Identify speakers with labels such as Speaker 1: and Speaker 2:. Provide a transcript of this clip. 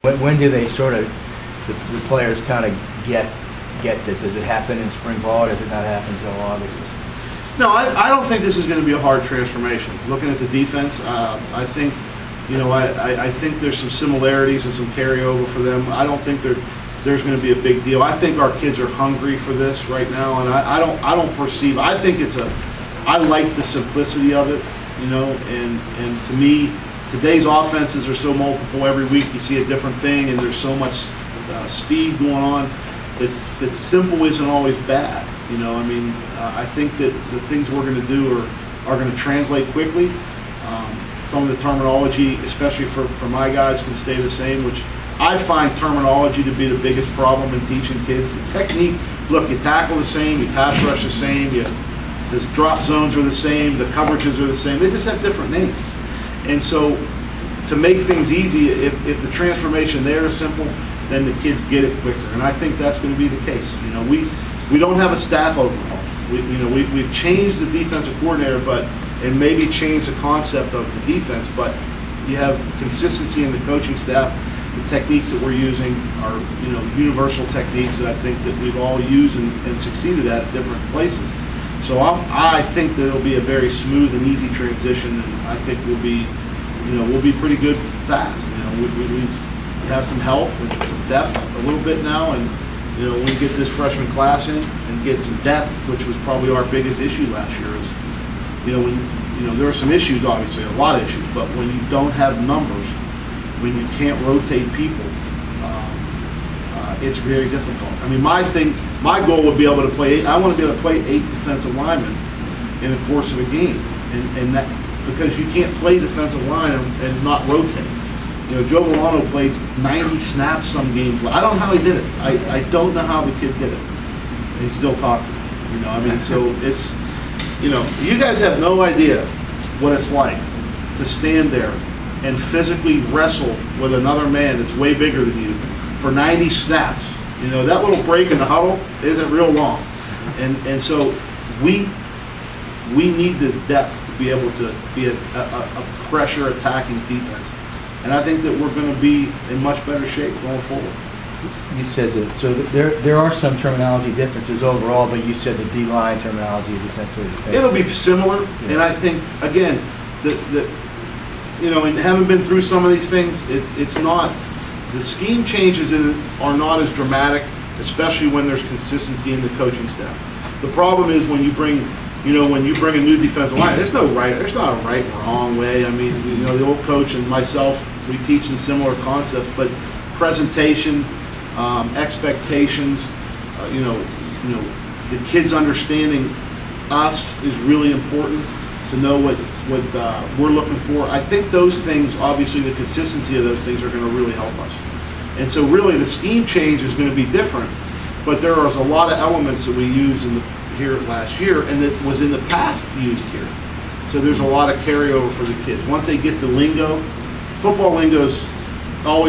Speaker 1: When do they sort of, the players kind of get this? Does it happen in spring ball, or does it not happen until August?
Speaker 2: No, I don't think this is going to be a hard transformation. Looking at the defense, I think, I think there's some similarities and some carryover for them. I don't think there's going to be a big deal. I think our kids are hungry for this right now, and I don't perceive. I think I like the simplicity of it, and to me, today's offenses are so multiple. Every week you see a different thing, and there's so much speed going on. That simple isn't always bad. I think that the things we're going to do are going to translate quickly. Some of the terminology, especially for my guys, can stay the same, which I find terminology to be the biggest problem in teaching kids. The technique, look, you tackle the same, you pass rush the same, the drop zones are the same, the coverages are the same. They just have different names. And so, to make things easy, if the transformation there is simple, then the kids get it quicker. And I think that's going to be the case. We don't have a staff overhaul. We've changed the defensive coordinator, and maybe changed the concept of the defense. But you have consistency in the coaching staff. The techniques that we're using are universal techniques that I think that we've all used and succeeded at different places. So I think that it'll be a very smooth and easy transition, and I think we'll be pretty good fast. We have some health and some depth a little bit now, and when we get this freshman class in and get some depth, which was probably our biggest issue last year, is there are some issues, obviously a lot of issues, but when you don't have numbers, when you can't rotate people, it's very difficult. My goal would be able to play 8. I want to be able to play 8 defensive linemen in the course of a game, and that because you can't play defensive line and not rotate. Joe Milano played 90 snaps some games. I don't know how he did it. I don't know how the kid did it. And still talk to me. So it's you guys have no idea what it's like to stand there and physically wrestle with another man that's way bigger than you for 90 snaps. That little break in the huddle isn't real long. And so we need this depth to be able to be a pressure attacking defense. And I think that we're going to be in much better shape going forward.
Speaker 1: You said that, so there are some terminology differences overall, but you said the D-line terminology is essentially the same.
Speaker 2: It'll be similar, yeah. And I think, again, and having been through some of these things, it's not, the scheme changes are not as dramatic, especially when there's consistency in the coaching staff. The problem is when you bring a new defensive line, there's not a right and wrong way. The old coach and myself, we teach in similar concepts, but presentation, expectations, the kids understanding us is really important to know what we're looking for. I think those things, obviously the consistency of those things are going to really help us. And so really the scheme change is going to be different, but there are a lot of elements that we use here last year and that was in the past used here. So there's a lot of carryover for the kids. Once they get the lingo, football lingo's always